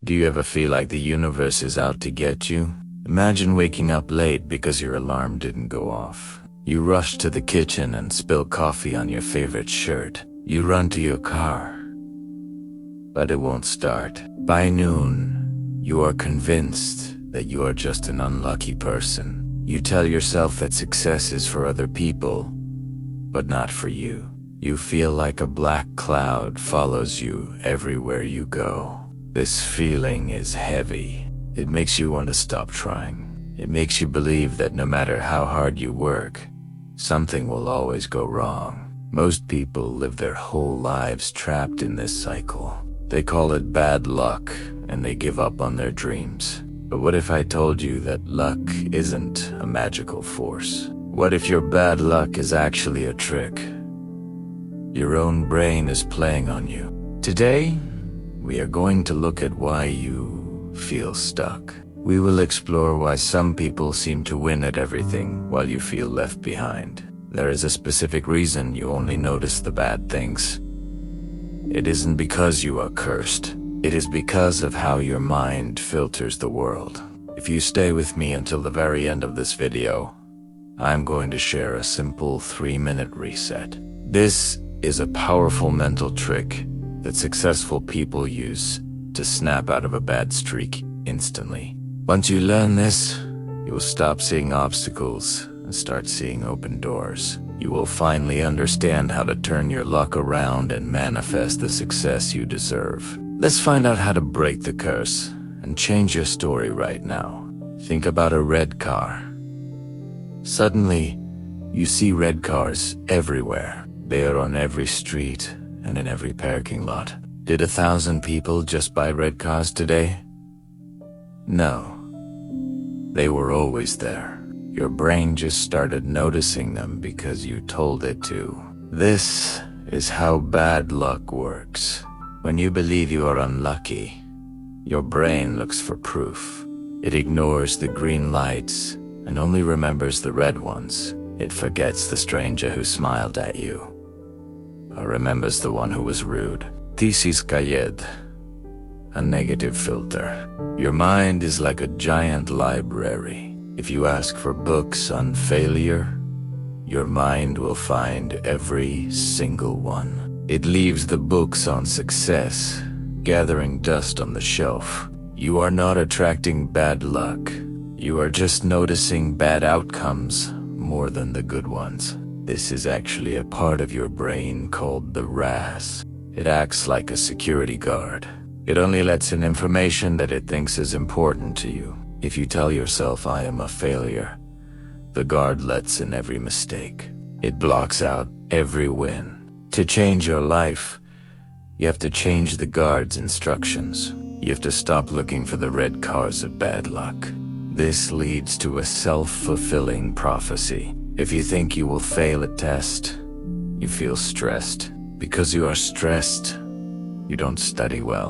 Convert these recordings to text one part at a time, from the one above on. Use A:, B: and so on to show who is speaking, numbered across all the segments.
A: Do you ever feel like the universe is out to get you? Imagine waking up late because your alarm didn't go off. You rush to the kitchen and spill coffee on your favorite shirt. You run to your car, but it won't start. By noon, you are convinced that you are just an unlucky person. You tell yourself that success is for other people, but not for you. You feel like a black cloud follows you everywhere you go. This feeling is heavy. It makes you want to stop trying. It makes you believe that no matter how hard you work, something will always go wrong. Most people live their whole lives trapped in this cycle. They call it bad luck, and they give up on their dreams. But what if I told you that luck isn't a magical force? What if your bad luck is actually a trick? Your own brain is playing on you. Today, we are going to look at why you feel stuck. We will explore why some people seem to win at everything while you feel left behind. There is a specific reason you only notice the bad things. It isn't because you are cursed. It is because of how your mind filters the world. If you stay with me until the very end of this video, I'm going to share a simple 3-minute reset. This is a powerful mental trick that successful people use to snap out of a bad streak instantly. Once you learn this, you will stop seeing obstacles and start seeing open doors. You will finally understand how to turn your luck around and manifest the success you deserve. Let's find out how to break the curse and change your story right now. Think about a red car. Suddenly, you see red cars everywhere. They are on every street and in every parking lot. Did 1,000 people just buy red cars today? No. They were always there. Your brain just started noticing them because you told it to. This is how bad luck works. When you believe you are unlucky, your brain looks for proof. It ignores the green lights and only remembers the red ones. It forgets the stranger who smiled at you, or remembers the one who was rude. This is Kayed, a negative filter. Your mind is like a giant library. If you ask for books on failure, your mind will find every single one. It leaves the books on success, gathering dust on the shelf. You are not attracting bad luck. You are just noticing bad outcomes more than the good ones. This is actually a part of your brain called the RAS. It acts like a security guard. It only lets in information that it thinks is important to you. If you tell yourself, I am a failure, the guard lets in every mistake. It blocks out every win. To change your life, you have to change the guard's instructions. You have to stop looking for the red cars of bad luck. This leads to a self-fulfilling prophecy. If you think you will fail a test, you feel stressed. Because you are stressed, you don't study well.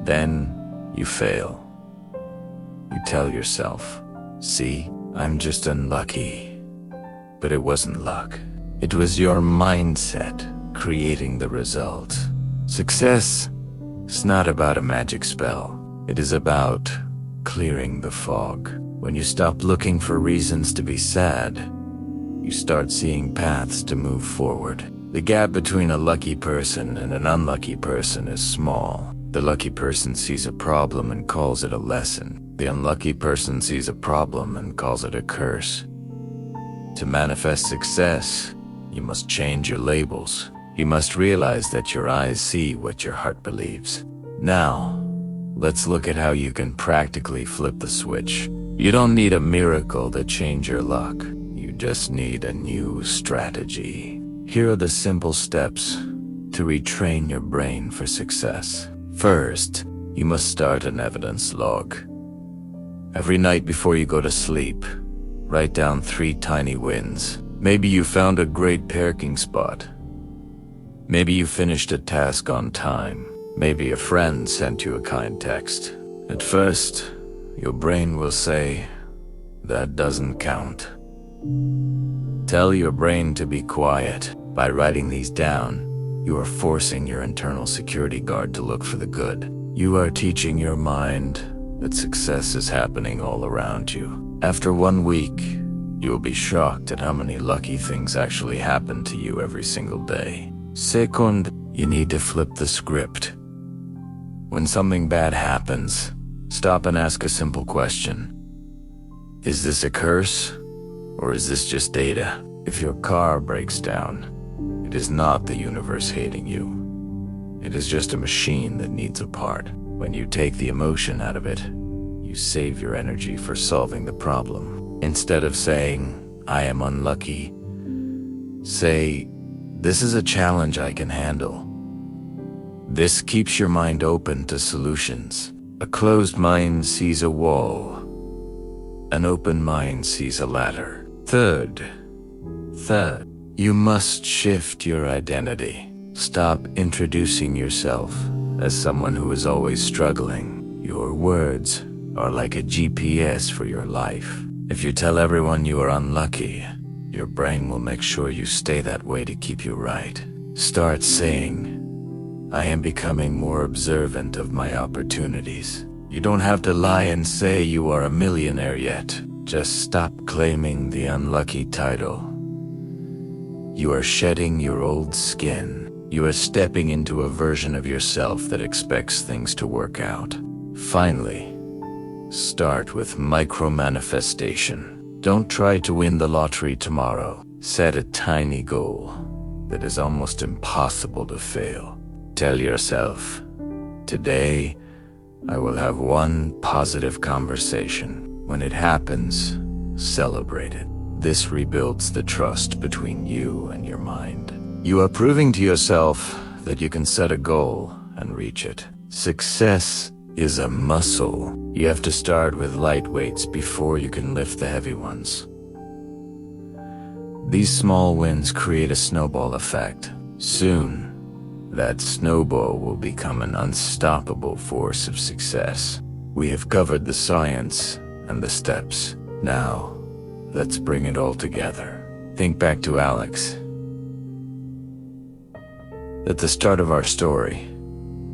A: Then you fail. You tell yourself, see, I'm just unlucky. But it wasn't luck. It was your mindset creating the result. Success is not about a magic spell. It is about clearing the fog. When you stop looking for reasons to be sad, you start seeing paths to move forward. The gap between a lucky person and an unlucky person is small. The lucky person sees a problem and calls it a lesson. The unlucky person sees a problem and calls it a curse. To manifest success, you must change your labels. You must realize that your eyes see what your heart believes. Now, let's look at how you can practically flip the switch. You don't need a miracle to change your luck. You just need a new strategy. Here are the simple steps to retrain your brain for success. First, you must start an evidence log. Every night before you go to sleep, write down 3 tiny wins. Maybe you found a great parking spot. Maybe you finished a task on time. Maybe a friend sent you a kind text. At first, your brain will say, that doesn't count. Tell your brain to be quiet. By writing these down, you are forcing your internal security guard to look for the good. You are teaching your mind that success is happening all around you. After 1 week, you will be shocked at how many lucky things actually happen to you every single day. Second, you need to flip the script. When something bad happens, stop and ask a simple question. Is this a curse, or is this just data? If your car breaks down, it is not the universe hating you. It is just a machine that needs a part. When you take the emotion out of it, you save your energy for solving the problem. Instead of saying, I am unlucky, say, this is a challenge I can handle. This keeps your mind open to solutions. A closed mind sees a wall. An open mind sees a ladder. Third, you must shift your identity. Stop introducing yourself as someone who is always struggling. Your words are like a GPS for your life. If you tell everyone you are unlucky, your brain will make sure you stay that way to keep you right. Start saying, I am becoming more observant of my opportunities. You don't have to lie and say you are a millionaire yet. Just stop claiming the unlucky title. You are shedding your old skin. You are stepping into a version of yourself that expects things to work out. Finally, start with micro-manifestation. Don't try to win the lottery tomorrow. Set a tiny goal that is almost impossible to fail. Tell yourself, today I will have one positive conversation. When it happens, celebrate it. This rebuilds the trust between you and your mind. You are proving to yourself that you can set a goal and reach it. Success is a muscle. You have to start with light weights before you can lift the heavy ones. These small wins create a snowball effect. Soon, that snowball will become an unstoppable force of success. We have covered the science and the steps. Now, let's bring it all together. Think back to Alex. At the start of our story,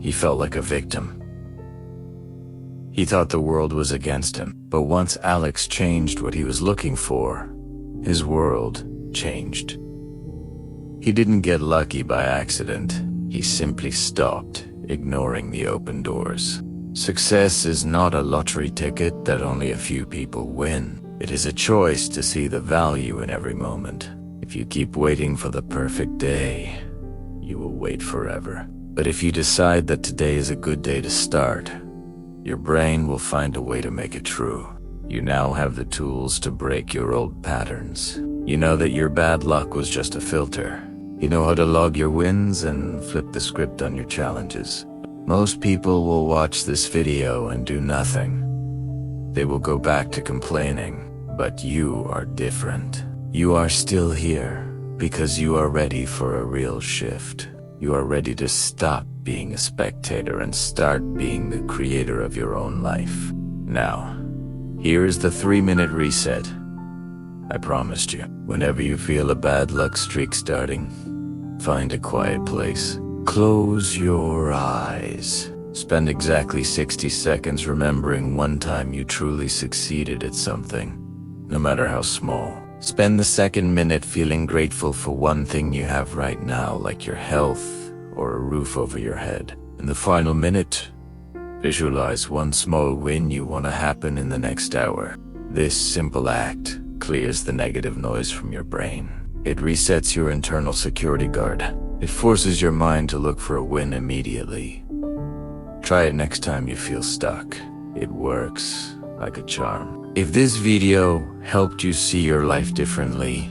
A: he felt like a victim. He thought the world was against him. But once Alex changed what he was looking for, his world changed. He didn't get lucky by accident. He simply stopped ignoring the open doors. Success is not a lottery ticket that only a few people win. It is a choice to see the value in every moment. If you keep waiting for the perfect day, you will wait forever. But if you decide that today is a good day to start, your brain will find a way to make it true. You now have the tools to break your old patterns. You know that your bad luck was just a filter. You know how to log your wins and flip the script on your challenges. Most people will watch this video and do nothing. They will go back to complaining, but you are different. You are still here because you are ready for a real shift. You are ready to stop being a spectator and start being the creator of your own life. Now, here is the 3-minute reset. I promised you, whenever you feel a bad luck streak starting, find a quiet place. Close your eyes. Spend exactly 60 seconds remembering one time you truly succeeded at something, no matter how small. Spend the second minute feeling grateful for one thing you have right now, like your health or a roof over your head. In the final minute, visualize one small win you want to happen in the next hour. This simple act clears the negative noise from your brain. It resets your internal security guard. It forces your mind to look for a win immediately. Try it next time you feel stuck. It works like a charm. If this video helped you see your life differently,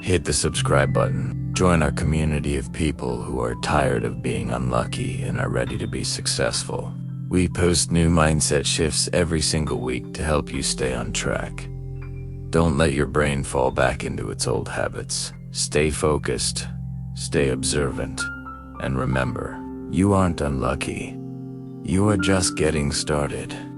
A: hit the subscribe button. Join our community of people who are tired of being unlucky and are ready to be successful. We post new mindset shifts every single week to help you stay on track. Don't let your brain fall back into its old habits. Stay focused, stay observant, and remember, you aren't unlucky. You are just getting started.